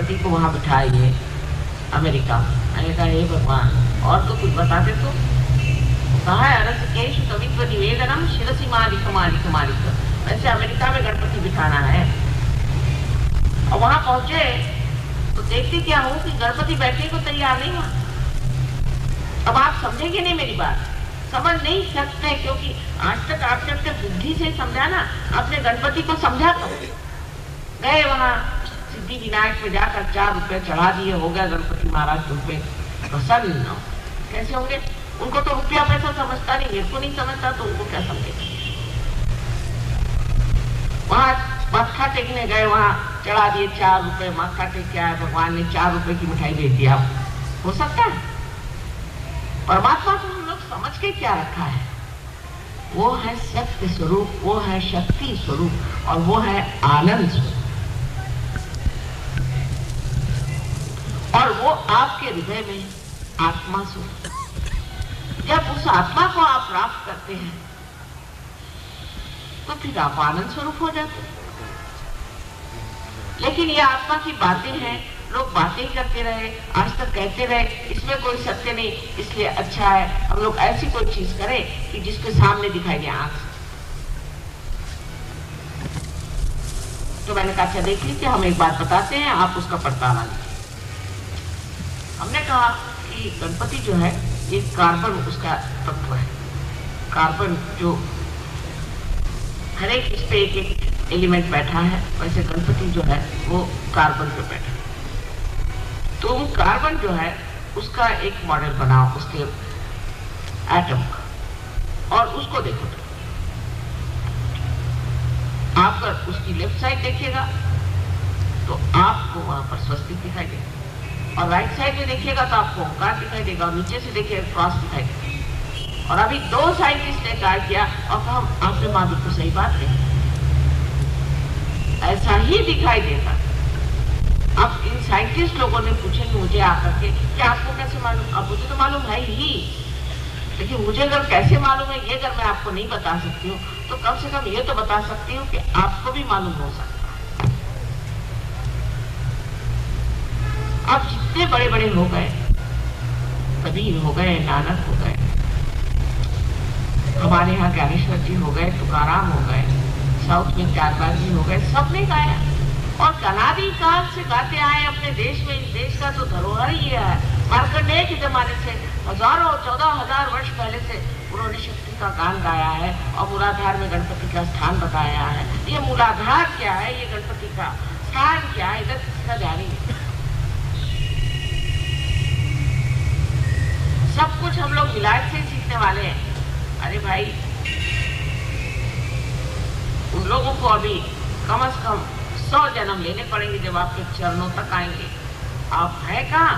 गणपति को वहां बिठाइए अमेरिका। मैंने कहा हे भगवान, और तो कुछ बताते तो। कहा है अरसकेश कवित्व निवेदनम शिरसी मालिक मालिक मालिक। वैसे अमेरिका में गणपति बिठाना है। और वहां पहुंचे तो देखते क्या हो कि गणपति बैठने को तैयार नहीं हुआ। अब आप समझेंगे नहीं मेरी बात, समझ नहीं सकते, क्योंकि आज तक आपने अपने बुद्धि से समझा ना, अपने गणपति को समझा तो। गए वहां सिद्धि विनायक में जाकर 4 रुपए चढ़ा दिए, हो गया गणपति महाराज तुम पे प्रसन्न। कैसे होंगे? उनको तो रुपया पैसा समझता नहीं, मेरे को नहीं समझता, तो उनको क्या समझेगा। वहां मत्था टेकने गए, वहां चढ़ा दिए 4 रुपए, मत्था टेक के आए, भगवान ने 4 रुपए की मिठाई दे दिया। हो सकता है? परमात्मा को हम लोग समझ के क्या रखा है? वो है सत्य स्वरूप, वो है शक्ति स्वरूप, और वो है आनंद स्वरूप। और वो आपके हृदय में आत्मा स्वरूप। जब उस आत्मा को आप प्राप्त करते हैं तो फिर आप आनंद स्वरूप हो जाते हैं। लेकिन ये आत्मा की बातें हैं, लोग बातें ही करते रहे, आज तक कहते रहे, इसमें कोई सत्य नहीं, इसलिए अच्छा है हम लोग ऐसी कोई चीज करें कि जिसके सामने दिखाई दे आंख। तो मैंने कहा अच्छा देख लीजिए, हम एक बात बताते हैं, आप उसका पड़ताला लीजिए। हमने कहा कि गणपति जो है ये कार्बन उसका तत्व है। कार्बन जो हर एक इस पे एक एक एलिमेंट बैठा है, वैसे गणपति जो है वो कार्बन पे बैठा है। तुम कार्बन जो है उसका एक मॉडल बनाओ, उसके एटम का, और उसको देखो। आप अगर उसकी लेफ्ट साइड देखिएगा तो आपको वहां पर स्वस्तिक दिखाई देगा, और राइट साइड में देखिएगा तो आपको ओंकार दिखाई देगा, और नीचे से देखिएगा क्रॉस दिखाई देगा। और अभी 2 साइंटिस्ट ने ट्राई किया और कहा आपने माँ बिल्कुल सही बात कही, ऐसा ही दिखाई देता। अब इन साइंटिस्ट लोगों ने पूछेंगे मुझे आकर के कि आपको कैसे मालूम? अब मुझे तो मालूम है ही, लेकिन मुझे अगर कैसे मालूम है ये अगर मैं आपको नहीं बता सकती हूँ तो कम से कम ये तो बता सकती हूँ कि आपको भी मालूम हो सकता है। अब जितने बड़े बड़े हो गए, कबीर हो गए, नानक हो गए, हमारे यहाँ ज्ञानेश्वर जी हो गए, तुकाराम हो गए, साउथ में त्यागराज जी हो गए, सबने गाया। और अनादि काल से गाते आए अपने देश में। इस देश का तो धरोहर ही है। मार्कंडेय के जमाने से हजारों 14,000 वर्ष पहले से उन्होंने शक्ति का गान गाया है, और मूलाधार में गणपति का स्थान बताया है। ये मूलाधार क्या है, ये गणपति का स्थान क्या है, इधर किसका ध्यान नहीं। सब कुछ हम लोग विलायत से सीखने वाले हैं। अरे भाई, उन लोगों को अभी कम से कम 100 जन्म लेने पड़ेंगे जब आपके चरणों तक आएंगे। आप है कहाँ?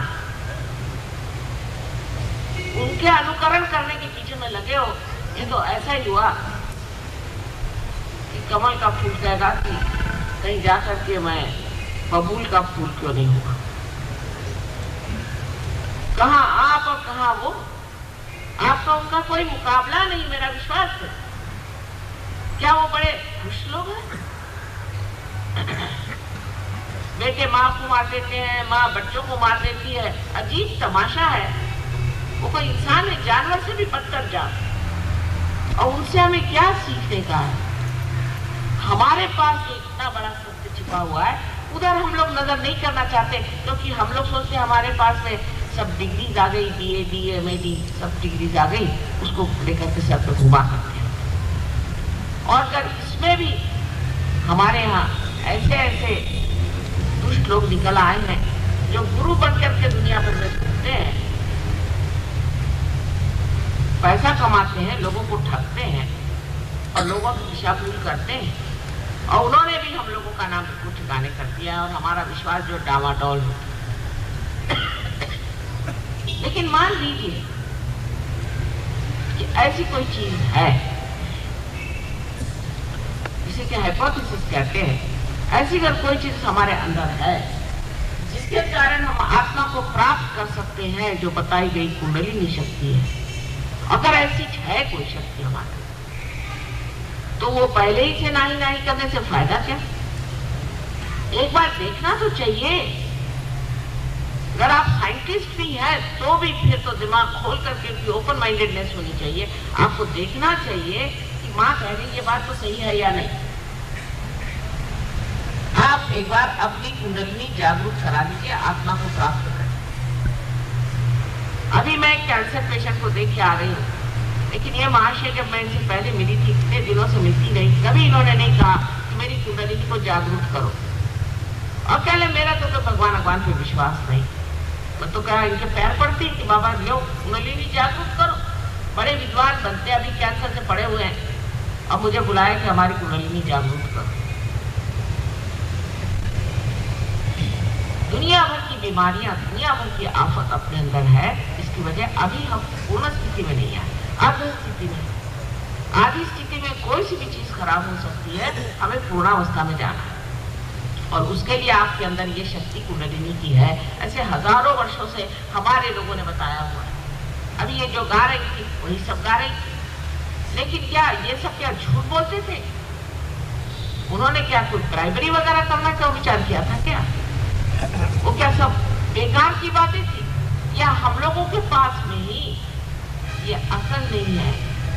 उनके अनुकरण करने के पीछे में लगे हो। ये तो ऐसा ही हुआ कि कमल का फूल कहेगा कि कहीं जाकर के मैं बबूल का फूल क्यों नहीं हुआ। कहाँ आप और कहाँ वो? आपका उनका कोई मुकाबला नहीं, मेरा विश्वास है। क्या वो बड़े खुश लोग हैं? बेटे माँ को मार देते हैं, माँ बच्चों को मार देती है। अजीब तमाशा है। वो कोई इंसान है, जानवर से भी बदतर जान। और उनसे हमें क्या सीखने का है? हमारे पास जो इतना बड़ा सत्य छिपा हुआ है, उधर हम लोग नजर नहीं करना चाहते, क्योंकि हम लोग सोचते हैं हमारे पास में सब डिग्रीज आ गई, BA, DA, MAD, सब डिग्रीज आ गई, उसको लेकर के सर पे घुमा सकते हैं। और अगर इसमें भी हमारे यहाँ ऐसे ऐसे दुष्ट लोग निकल आए हैं जो गुरु बनकर के दुनिया भर में घूमते हैं, पैसा कमाते हैं, लोगों को ठगते हैं और लोगों की दिशा भूल करते हैं, और उन्होंने भी हम लोगों का नाम बिल्कुल ठिकाने कर दिया है, और हमारा विश्वास जो डावाडोल होता है। लेकिन मान लीजिए कि ऐसी कोई चीज है जिसे कि हाइपोथेसिस कहते हैं, ऐसी अगर कोई चीज हमारे अंदर है जिसके कारण हम आत्मा को प्राप्त कर सकते हैं, जो बताई गई कुंडलिनी शक्ति है, अगर ऐसी है कोई शक्ति हमारे, तो वो पहले ही से नाही करने से फायदा क्या? एक बार देखना तो चाहिए। अगर आप साइंटिस्ट भी हैं तो भी फिर तो दिमाग खोल करके ओपन माइंडेडनेस होनी चाहिए। आपको देखना चाहिए कि माँ कह रही ये बात तो सही है या नहीं। आप एक बार अपनी कुंडलिनी जागरूक करा लीजिए, आत्मा को प्राप्त करें। अभी मैं कैंसर पेशेंट को देख के आ रही हूँ, लेकिन ये महाशय जब मैं इनसे पहले मिली थी, कितने दिनों से मिलती नहीं, कभी इन्होंने नहीं कहा कि मेरी कुंडलिनी को जागरूक करो। और कह ले मेरा तो भगवान पे विश्वास नहीं। मैं तो कहा इनके पैर पड़ती कि बाबा लो कुंडलिनी जागरूक करो। बड़े विद्वान बनते अभी कैंसर से पड़े हुए हैं और मुझे बुलाया कि हमारी कुंडलिनी जागरूक करो। दुनिया भर की बीमारियां, दुनिया भर की आफत अपने अंदर है। इसकी वजह अभी हम पूर्ण स्थिति में नहीं आए, आधी स्थिति में। आधी स्थिति में कोई सी भी चीज खराब हो सकती है, हमें पूर्णावस्था में जाना है। और उसके लिए आपके अंदर ये शक्ति कुंडलिनी की है। ऐसे हजारों वर्षों से हमारे लोगों ने बताया हुआ है। अभी ये जो गा रही थी वही सब गा रही थी, लेकिन क्या ये सब क्या झूठ बोलते थे? उन्होंने क्या कोई ब्राइबरी वगैरह करना का विचार किया था क्या? वो क्या सब बेकार की बातें थी? या हम लोगों के पास में ही ये अकल नहीं है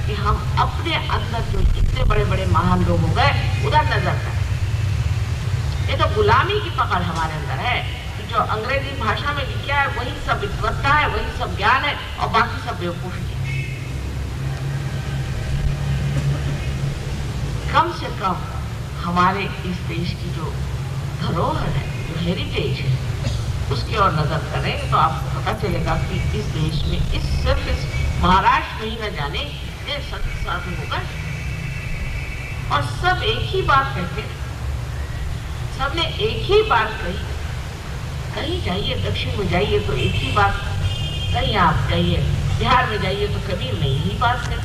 कि हम अपने अंदर जो इतने बड़े बड़े महान लोग हो गए उधर नजर करें? ये तो गुलामी की पकड़ हमारे अंदर है कि जो अंग्रेजी भाषा में लिखा है वही सब विद्वत्ता है, वही सब ज्ञान है और बाकी सब बेवकूफी है। कम से कम हमारे इस देश की जो धरोहर है, जो हेरिटेज है, उसकी ओर नजर करें तो आपको पता चलेगा कि इस देश में सिर्फ इस महाराष्ट्र में ही न जाने ये संत साधु हो गए और सब एक ही बात कहते हैं। सबने एक ही बात कही, कहीं जाइए दक्षिण में जाइए तो एक ही बात, कहीं आप जाइए बिहार में जाइए तो कबीर ने यही बात कही,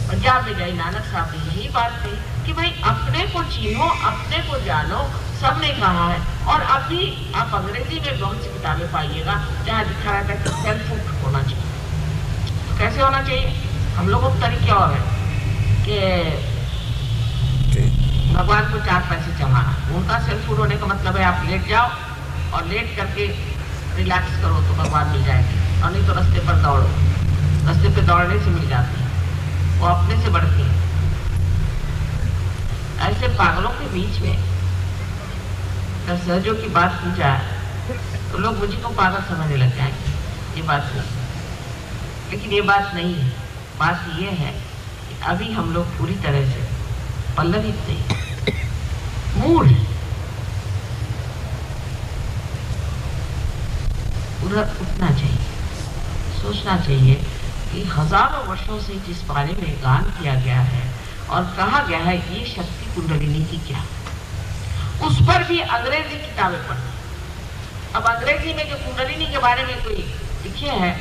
पंजाब में जाइए नानक साहब ने यही बात कही कि भाई अपने को चीनो, अपने को जानो, सबने कहा है। और अभी आप अंग्रेजी में बहुत सी किताबें पाइएगा जहाँ लिखा रहता है कि सेल्फ होना चाहिए। तो कैसे होना चाहिए? हम लोगों को तरीके और है कि भगवान को 4 पैसे जमाना। उनका सेल्फ फूड होने का मतलब है आप लेट जाओ और लेट करके रिलैक्स करो तो भगवान मिल जाएगी, और नहीं तो रास्ते पर दौड़ो। रास्ते पे दौड़ने से मिल जाती है, वो अपने से बढ़ती है। ऐसे पागलों के बीच में जब सहजों की बात की जाए तो लोग मुझे को पागल समझने लग जाएंगे। ये बात नहीं, लेकिन ये बात नहीं है। बात ये है कि अभी हम लोग पूरी तरह से पल्लवित नहीं, मूड उधर उठना चाहिए। सोचना चाहिए कि हजारों वर्षों से जिस बारे में गान किया गया है और कहा गया है ये शक्ति कुंडलिनी की क्या, उस पर भी अंग्रेजी किताबें पढ़ी। अब अंग्रेजी में जो कुंडलिनी के बारे में कोई लिखे हैं,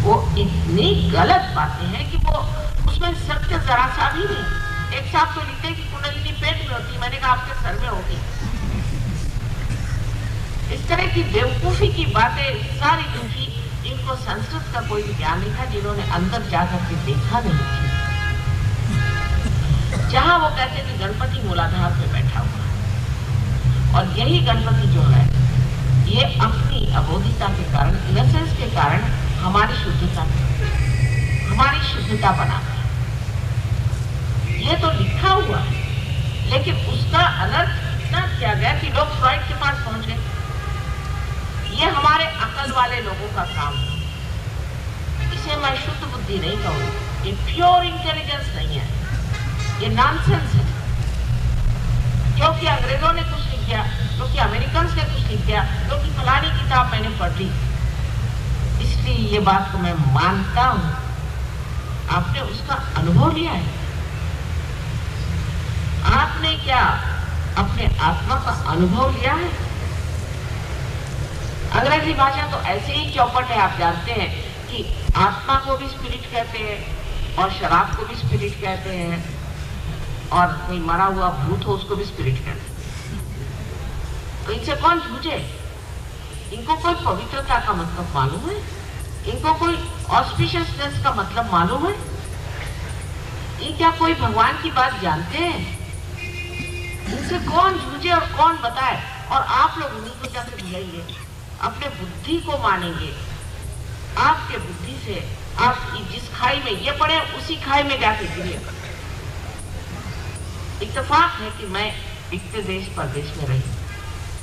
वो इतनी गलत बातें हैं कि वो उसमें सत्य जरा सा भी नहीं। एक साहब तो लिखते कि कुंडलिनी पेट में होती, मैंने कहा आपके सर में होगी। इस तरह की बेवकूफी की बातें सारी लिखी, इनको संस्कृत का कोई ज्ञान नहीं था, जिन्होंने अंदर जाकर के देखा नहीं थी। जहां वो कहते थे गणपति मूलाधार पे बैठा हुआ है, और यही गणपति जो है ये अपनी अबोधिता के कारण, इनसेंस के कारण हमारी शुद्धता बनाता है। ये तो लिखा हुआ है, लेकिन उसका अनर्थ इतना किया गया कि लोग फ्रॉइड के पास पहुंच गए। ये हमारे अकल वाले लोगों का काम है। इसे मैं शुद्ध बुद्धि नहीं कहूँगी, ये प्योर इंटेलिजेंस नहीं है, ये नॉनसेंस है। क्योंकि अंग्रेजों ने कुछ लिख दिया, क्योंकि अमेरिकन ने कुछ लिख दिया, क्योंकि फलानी किताब मैंने पढ़ ली, इसलिए ये बात को मैं मानता हूं। आपने उसका अनुभव लिया है? आपने क्या अपने आत्मा का अनुभव लिया है? अंग्रेजी भाषा तो ऐसे ही चौपट है। आप जानते हैं कि आत्मा को भी स्पिरिट कहते हैं और शराब को भी स्पिरिट कहते हैं, और कोई मरा हुआ भूत हो उसको भी स्पिरिट कहते हैं। तो इनसे कौन झूठे? इनको कोई पवित्रता का मतलब मालूम है? इनको कोई ऑस्पिशियसनेस का मतलब मालूम है? ये क्या कोई भगवान की बात जानते हैं? इनसे कौन जूझे और कौन बताए? और आप लोग उन्हीं को जाकर बुलाइए, अपने बुद्धि को मानेंगे। आपके बुद्धि से आप जिस खाई में ये पड़े उसी खाई में जाके गिरे। इत्तेफाक है कि मैं इतने देश परदेश में रही,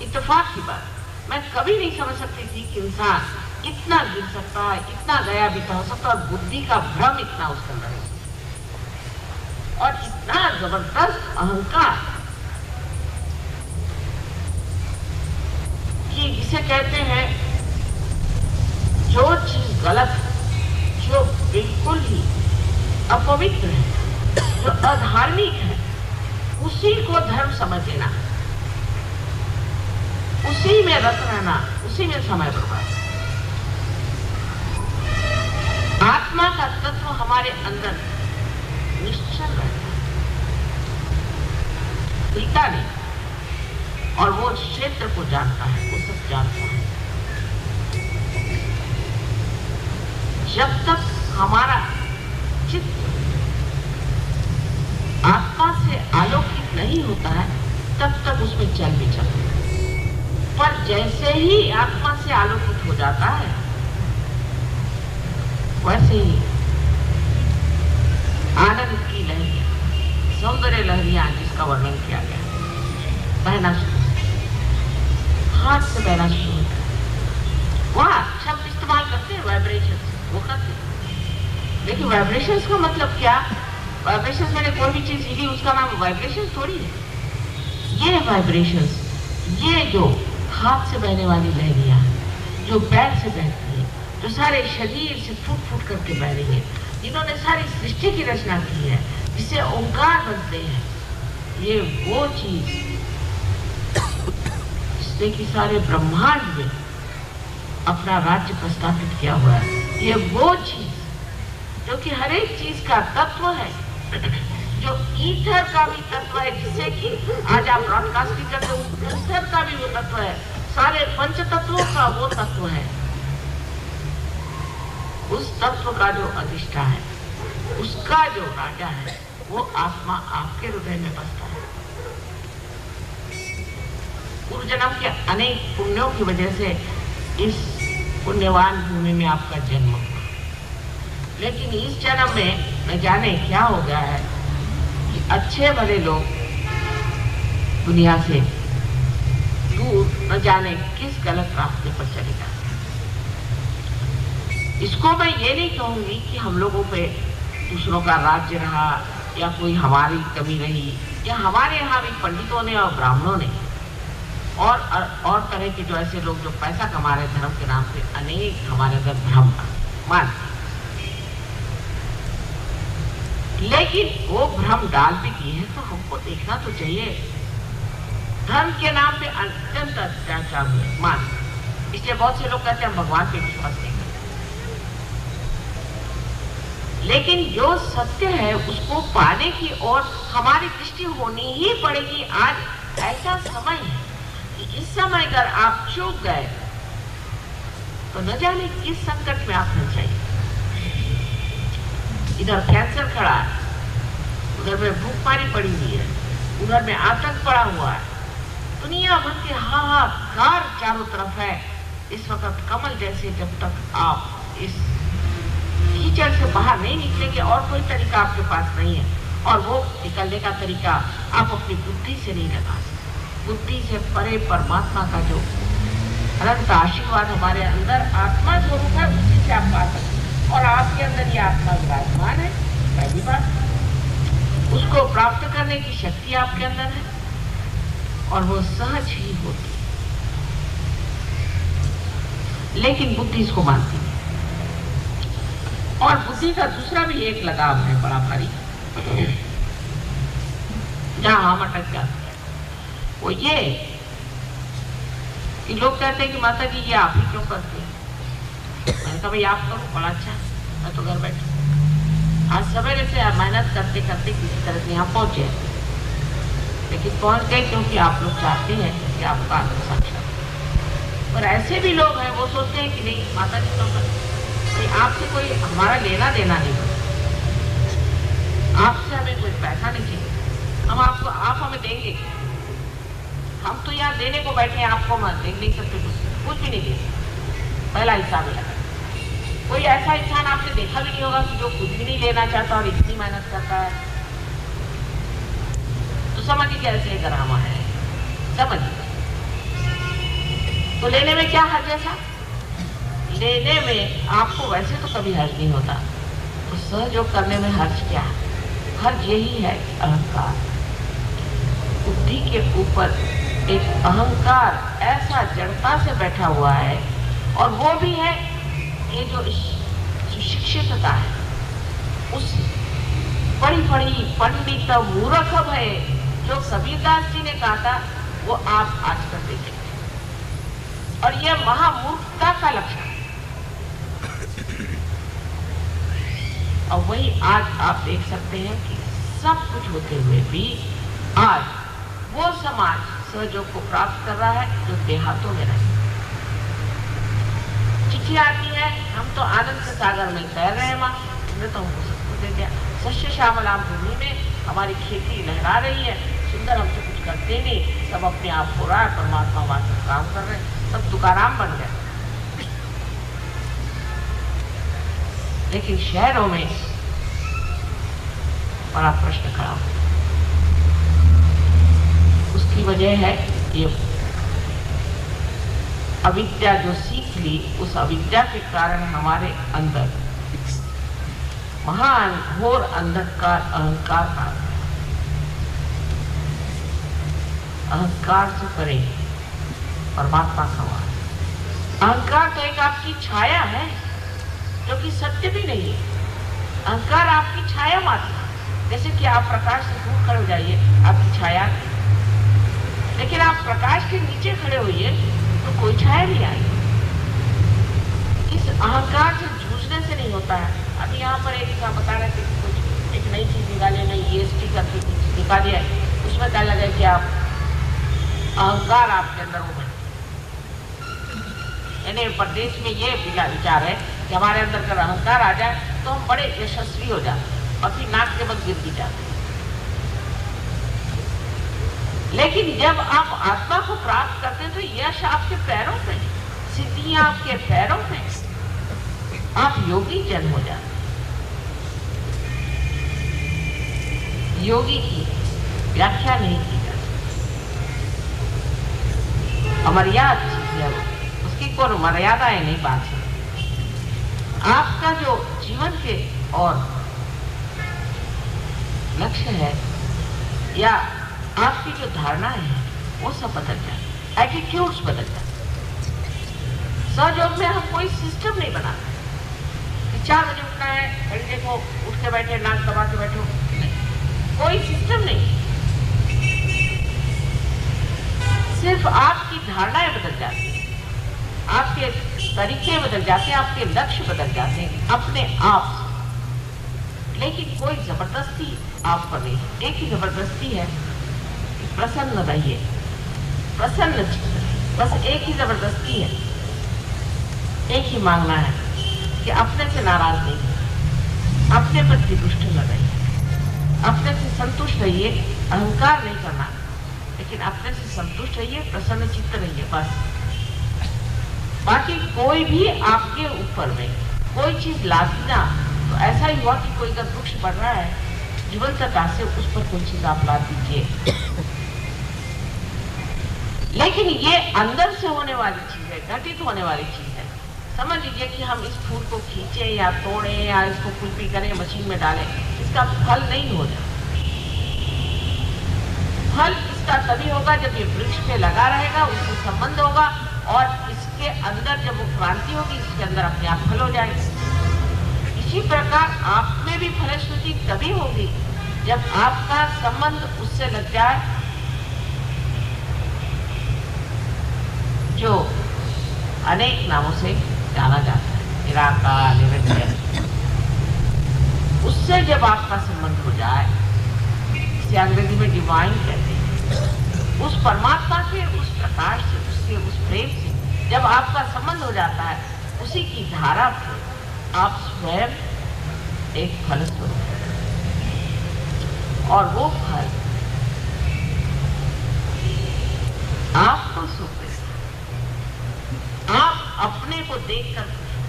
इत्तेफाक की बात। मैं कभी नहीं समझ सकती थी कि इंसान इतना गिर सकता है, इतना गया बीता हो सकता है, और बुद्धि का भ्रम इतना उसके अंदर है, और इतना जबरदस्त अहंकार कि जिसे कहते हैं जो चीज गलत, जो बिल्कुल ही अपवित्र है, जो अधार्मिक है, उसी को धर्म समझ लेना, उसी में रत रहना, उसी में समय बर्बाद। आत्मा का तत्व हमारे अंदर निश्चल रहता है, हिलता नहीं, और वो क्षेत्र को जानता है, वो सब जानता है। जब तक हमारा चित्त आत्मा से आलोकित नहीं होता है तब तक उसमें चल भी चलता है, पर जैसे ही आत्मा से आलोकित हो जाता है वैसे ही आनंद की लहरियां, सौंदर्य लहरियां जिसका वर्णन किया गया, बहना शुरू, हाथ से बहना शुरू होता है। वहां शब्द इस्तेमाल करते हैं वाइब्रेशन, वो करते हैं, लेकिन वाइब्रेशन का मतलब क्या? वाइब्रेशन मैंने कोई भी चीज हिली उसका नाम वाइब्रेशन थोड़ी है। ये वाइब्रेशन, ये जो हाथ से बहने वाली लहरियां, जो पैर से बहती है, जो सारे शरीर से फूट फूट करके बह रही है, जिन्होंने सारी सृष्टि की रचना की है, जिसे ओंकार बनते हैं, ये वो चीज जिसने कि सारे ब्रह्मांड में अपना राज्य प्रस्थापित किया हुआ है, ये वो चीज जो कि हर एक चीज का तत्व है, जो ईथर का भी तत्व है, जिससे कि आज आप ब्रॉडकास्टिंग करते हो, ईथर का भी वो तत्व है, सारे पंच तत्वों का वो तत्व है। उस तत्व का जो अधिष्ठा है, उसका जो राजा है, वो आत्मा आपके हृदय में बसता है। पूर्व जन्म के अनेक पुण्यों की वजह से इस पुण्यवान भूमि में आपका जन्म हुआ, लेकिन इस जन्म में न जाने क्या हो गया है कि अच्छे भले लोग दुनिया से दूर न जाने किस गलत रास्ते पर चले जाते हैं। इसको मैं ये नहीं कहूंगी कि हम लोगों पे दूसरों का राज्य रहा या कोई हमारी कमी रही, या हमारे यहाँ भी पंडितों ने और ब्राह्मणों ने और तरह के जो ऐसे लोग जो पैसा कमा रहे धर्म के नाम पे, अनेक हमारे अंदर भ्रम मान, लेकिन वो भ्रम डाल भी दिए हैं तो हमको देखना तो चाहिए। धर्म के नाम पे अत्यंत अत्याचार हुए मान, इसलिए बहुत से लोग कहते हैं हम भगवान पे विश्वास नहीं करते, लेकिन जो सत्य है उसको पाने की ओर हमारी दृष्टि होनी ही पड़ेगी। आज ऐसा समय है कि इस समय अगर आप चूक गए तो न जाने किस संकट में आप फंस जाइए। इधर कैंसर खड़ा है, उधर में भूखमारी पड़ी हुई है, उधर में आतंक पड़ा हुआ है, दुनिया भर के हाहाकार चारों तरफ है। इस वक्त कमल जैसे जब तक आप इस कीचड़ से बाहर नहीं निकलेंगे और कोई तरीका आपके पास नहीं है, और वो निकलने का तरीका आप अपनी बुद्धि से नहीं लगा सकते। बुद्धि से परे परमात्मा का जो अनंत आशीर्वाद हमारे अंदर आत्मा स्वरूप है, उसी से आप पा सकते, और आपके अंदर ये आत्मा विराजमान है। पहली बात, उसको प्राप्त करने की शक्ति आपके अंदर है और वो सहज ही होती है, लेकिन बुद्धि इसको मानती है। और बुद्धि का दूसरा भी एक लगाव है बड़ा भारी, जहां हम अटक जाते हैं, वो ये कि लोग कहते हैं कि माता जी ये आप ही क्यों करते हैं। मैंने कहा भाई आप करो, बड़ा अच्छा, मैं तो घर बैठा। आज सवेरे से आप मेहनत करते करते किसी तरह से यहाँ पहुंचे, लेकिन पहुंच गए क्योंकि आप लोग चाहते हैं कि आपका आत्म साक्षात्कार। और ऐसे भी लोग हैं वो सोचते हैं कि नहीं माता जी तो आपसे कोई हमारा लेना देना नहीं, आपसे हमें कोई पैसा नहीं चाहिए, हम आपको, आप हमें देंगे, हम तो यहाँ देने को बैठे हैं, आपको मत देख नहीं सकते, कुछ भी नहीं दे सकते। पहला हिसाब लगा। कोई ऐसा इंसान आपने देखा भी नहीं होगा कि जो कुछ भी नहीं लेना चाहता और इतनी मेहनत करता है। तो समझिए कैसे ड्रामा है, समझिए। तो लेने में क्या हर्ज है साहब? लेने में आपको वैसे तो कभी हर्ज नहीं होता, तो सहयोग करने में हर्ज क्या है? हर्ज यही है अहंकार। बुद्धि के ऊपर एक अहंकार ऐसा जड़ता से बैठा हुआ है, और वो भी है ये जो सुशिक्षितता है, उस बड़ी बड़ी पंडित मूर्ख है जो कबीरदास जी ने कहा था, वो आप आजकल देखें, और यह महामूर्खता का लक्षण है। और वही आज आप देख सकते हैं कि सब कुछ होते हुए भी आज वो समाज सहयोग को प्राप्त कर रहा है जो देहातों में रहे। चिट्ठी आती है, हम तो आनंद के सागर में तैर रहे हैं, माँ हमने तो हमको सब कुछ दे दिया, सस्य श्यामला भूमि में हमारी खेती लहरा रही है, सुंदर, हम तो कुछ करते नहीं, सब अपने आप हो रहा है, परमात्मा वास्तव काम कर रहे हैं, सब तुकाराम बन गए। लेकिन शहरों में बड़ा प्रश्न खड़ा हो, उसकी वजह है ये अविद्या जो सीख ली, उस अविद्या के कारण हमारे अंदर महान घोर अंधकार अहंकार आ गया। अहंकार से परे परमात्मा का वास। अहंकार तो एक आपकी छाया है जो कि सत्य भी नहीं है। अहंकार आपकी छाया मात्र है। जैसे कि आप प्रकाश से दूर खड़े हो जाइए, आपकी छाया, लेकिन आप प्रकाश के नीचे खड़े होइए तो कोई छाया नहीं आएगी। इस अहंकार से जूझने से नहीं होता है। अभी यहाँ पर एक बता रहे थे कि कुछ एक नई चीज निकाली, नई EST करके कुछ निकाली है, उसमें क्या लगा कि आप अहंकार आपके अंदर हो गए। यानी प्रदेश में ये विचार है कि हमारे अंदर अगर अहंकार आ जाए तो हम बड़े यशस्वी हो जाते और फिर नाक के बल गिर भी जाते। लेकिन जब आप आत्मा को प्राप्त करते हैं तो यश आपके पैरों में, सिद्धियां आपके पैरों में, आप योगी जन हो जाते। योगी की व्याख्या नहीं की जा सकती, अमर्याद चीज है वो, उसकी कोई मर्यादाएं नहीं बात सकती। आपका जो जीवन के और लक्ष्य है या आपकी जो धारणाएं हैं वो सब बदल जाए, एटीट्यूड्स बदल जाए। सहयोग में हम कोई सिस्टम नहीं बनाते कि 4 बजे उठना है, घड़ी देखो, उठ के बैठे, नाक दबा के बैठो, कोई सिस्टम नहीं। सिर्फ आपकी धारणाएं बदल जाती हैं, आपके तरीके बदल जाते हैं, आपके लक्ष्य बदल जाते हैं अपने आप से। लेकिन कोई जबरदस्ती आप पर नहीं। एक ही जबरदस्ती है, प्रसन्न रहिए, प्रसन्न चित्त, बस एक ही जबरदस्ती है, एक ही मांगना है कि अपने से नाराज नहीं है, अपने प्रति दुष्ट न रहिए, अपने से संतुष्ट रहिए, अहंकार नहीं करना, लेकिन अपने से संतुष्ट रहिए, प्रसन्न चित्त रहिए, बस। बाकी कोई भी आपके ऊपर में कोई चीज लादी ना, तो ऐसा ही हुआ कि कोई अगर वृक्ष बढ़ रहा है जीवंतता से, उस पर कोई चीज आप ला दीजिए। लेकिन ये अंदर से होने वाली चीज है, घटित होने वाली चीज है। समझ लीजिए कि हम इस फूल को खींचे या तोड़े या इसको कुल्फी करें, मशीन में डालें, इसका फल नहीं हो जाता। फल इसका तभी होगा जब ये वृक्ष पे लगा रहेगा, उससे संबंध होगा, और इसके अंदर जब वो क्रांति होगी, इसके अंदर अपने आप फल हो जाएगा। इसी प्रकार आप में भी फलश्रुति तभी होगी जब आपका संबंध उससे लग जाए जो अनेक नामों से जाना जाता है, निराकार, निरंजन। उससे जब आपका संबंध हो जाए, इसे अंग्रेजी में डिवाइन कहते हैं, उस परमात्मा के, उस प्रकाश से, उसके उस प्रेम से जब आपका संबंध हो जाता है, उसी की धारा से आप स्वयं एक फल स्वरूप हैं। और वो फल आपको सुख देता है। आप अपने को देखकर खुश हो,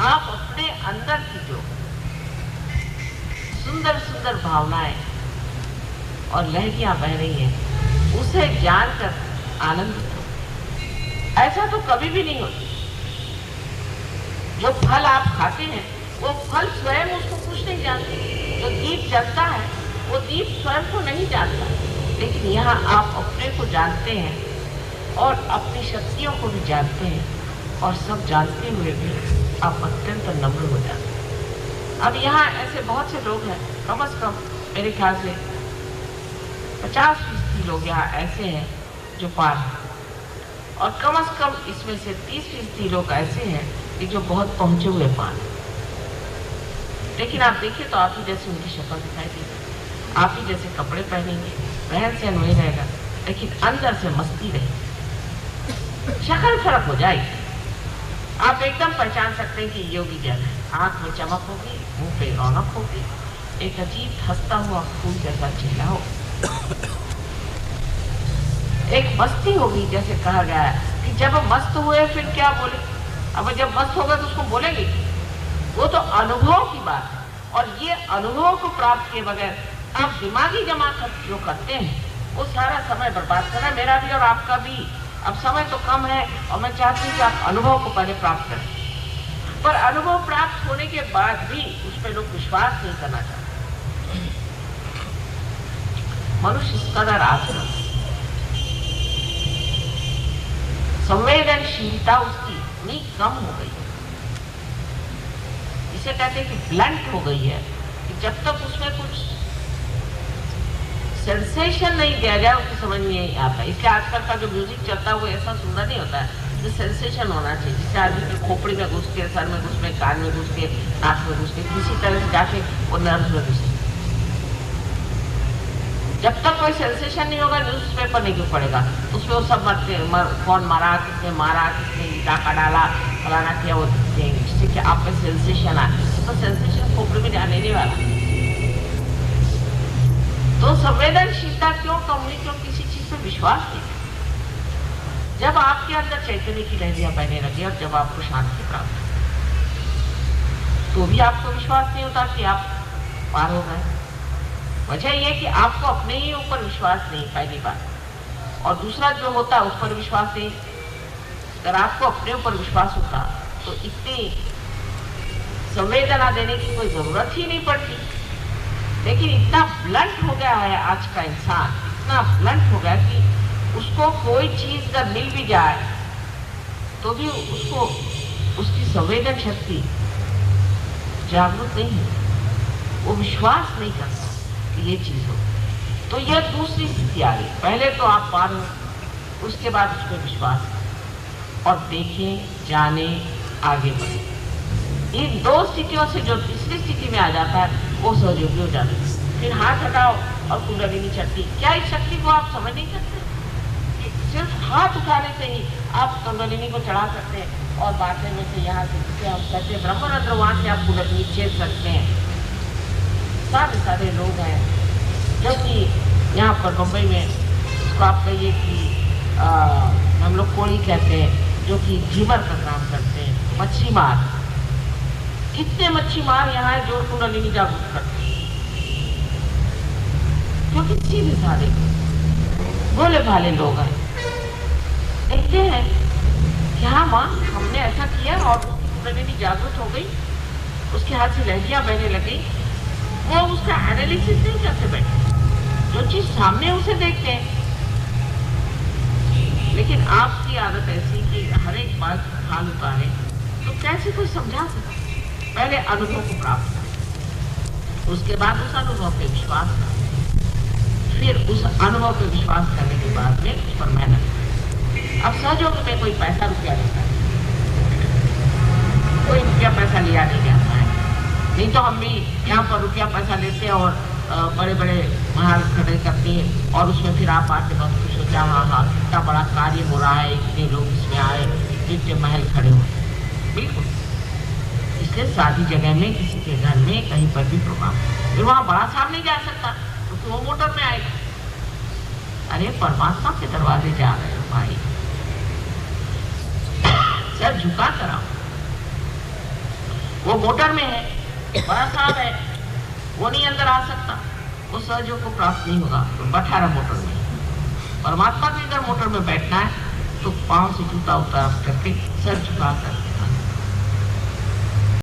आप अपने अंदर की जो सुंदर सुंदर भावनाएं और लहरियां बह रही हैं उसे जानकर आनंदित हो। ऐसा तो कभी भी नहीं होता। जो फल आप खाते हैं वो फल स्वयं उसको कुछ नहीं जानते। जो दीप जलता है वो दीप स्वयं को नहीं जानता, लेकिन यहाँ आप अपने को जानते हैं और अपनी शक्तियों को भी जानते हैं, और सब जानते हुए भी आप अत्यंत नम्र हो जाते हैं। अब यहाँ ऐसे बहुत से लोग हैं, कम से कम मेरे ख्याल से 50% लोग यहाँ ऐसे हैं जो पार हैं, और कम से कम इसमें से 30% लोग ऐसे हैं कि जो बहुत पहुंचे हुए पार हैं। लेकिन आप देखिए तो आप ही जैसे उनकी शक्ल दिखाई देगी, आप ही जैसे कपड़े पहनेंगे, रहन सहन वही रहेगा, लेकिन अंदर से मस्ती रहेगी। शक्ल फर्क हो जाएगी, आप एकदम पहचान सकते हैं कि योगी जन है। आंख में चमक होगी, मुंह पे रौनक होगी, एक अजीब हंसता हुआ फूल जैसा चेहरा हो, एक मस्ती होगी। जैसे कहा गया है कि जब मस्त हुए फिर क्या बोले। अब जब मस्त होगा तो उसको बोलेंगे, वो तो अनुभव की बात है, और ये अनुभव को प्राप्त किए बगैर आप दिमागी जमा जो करते हैं वो सारा समय बर्बाद करना, मेरा भी और आपका भी। अब समय तो कम है और मैं चाहती हूँ कि आप अनुभव को पहले प्राप्त करें, पर अनुभव प्राप्त होने के बाद भी उस पर लोग विश्वास नहीं करना चाहते। मनुष्य इस कदर आत्मा संवेदनशीलता उसकी इतनी कम हो गई, इसे कहते हैं कि ब्लंट हो गई है, कि जब तक उसमें कुछ सेंसेशन नहीं दिया जाए उसकी समझ में नहीं आता। इसलिए आजकल का जो म्यूजिक चलता है वो ऐसा सुंदर नहीं होता है, जो सेंसेशन होना चाहिए, जिससे आदमी की खोपड़ी में घुस के, सर में घुस के, कान में घुस के, नाक में घुस के, किसी तरह से जाके वो नर्व में घुसे। जब तक कोई सेंसेशन नहीं होगा न्यूज़पेपर नहीं क्यों पड़ेगा, उसमें वो सब कौन मारा, किसने डाका डाला, फलाना किया, वो जिससे कि आप में सेंसेशन आए, तो सेंसेशन खोपड़ी में जाने नहीं वाला। तो संवेदनशीलता क्यों कम हुई? क्यों किसी चीज पे विश्वास नहीं। जब आपके अंदर चैतन्य की लहरियां बहने लगी और जब आपको शांति प्राप्त तो भी आपको विश्वास नहीं होता कि आप पार हो गए। वजह यह कि आपको अपने ही ऊपर विश्वास नहीं, पहली बात, और दूसरा जो होता है उस पर विश्वास नहीं। अगर आपको अपने ऊपर विश्वास होता तो इतनी संवेदना देने की कोई जरूरत ही नहीं पड़ती। लेकिन इतना ब्लंट हो गया है आज का इंसान, इतना ब्लंट हो गया कि उसको कोई चीज अगर मिल भी जाए तो भी उसको उसकी संवेदन शक्ति जागरूक नहीं है, वो विश्वास नहीं करता कि ये चीज हो। तो यह दूसरी स्थिति आ गई। पहले तो आप पार हो, उसके बाद उस पर विश्वास और देखें, जाने, आगे बढ़े। इन दो स्थितियों से जो तीसरी स्थिति में आ जाता है वो सहयोगी हो जाता है। फिर हाथ हटाओ और कुंडलिनी चढ़ती। क्या इस शक्ति को आप समझ नहीं सकते? सिर्फ हाथ उठाने से ही आप कुंडलिनी को चढ़ा सकते हैं, और बातें में से यहाँ से जिसे हम कहते हैं ब्रह्मरंध्र, वहाँ से आप कुंडलिनी छेद सकते हैं। सारे सारे लोग हैं जो कि यहाँ पर मुंबई में उसको आप कहिए कि हम लोग कोड़ी कहते हैं, जो कि झीमर का काम करते हैं, मच्छी मार। कितने मच्छी मार यहाँ है जो कुंडलिनी जागरूक करते हैं, क्योंकि सीधे साधे भोले भाले लोग हैं। देखते हैं कि हाँ माँ, हमने ऐसा किया और उसकी कुंडलिनी जागरूक हो गई, उसके हाथ से लहरियां बहने लगी। वो उसका एनालिसिस नहीं करते बैठे, जो चीज सामने उसे देखते हैं। लेकिन आपकी आदत ऐसी कि हर एक बात हाल उतारे, तो कैसे कोई समझा सकता? पहले अनुभव को प्राप्त करें, उसके बाद उस अनुभव पे विश्वास करें, फिर उस अनुभव पे विश्वास करने के बाद में उस पर मेहनत करें। अब सहयोग में कोई पैसा रुपया देता है, कोई रुपया पैसा लिया नहीं जाता है। नहीं तो हम भी यहाँ पर रुपया पैसा लेते हैं और बड़े बड़े महल खड़े करते हैं, और उसमें फिर आप आके बहुत खुश होते हैं, हाँ हाँ इतना बड़ा कार्य हो रहा है, इतने लोग इसमें आए, इतने महल खड़े हुए। बिल्कुल, इसलिए शादी जगह में, किसी के घर में, कहीं पर भी प्रोग्राम, फिर वहाँ बड़ा साहब नहीं जा सकता क्योंकि वो मोटर में आएगा। अरे परमात्मा के दरवाजे जा रहे हो भाई, सर झुका कर आओ। वो मोटर में है, बड़ा साहब है, वो नहीं अंदर आ सकता, वो सहयोग को प्राप्त नहीं होगा, तो बैठा रहा मोटर में। परमात्मा के अगर मोटर में बैठना है तो पांव से जूता उतार करके सर झुका कर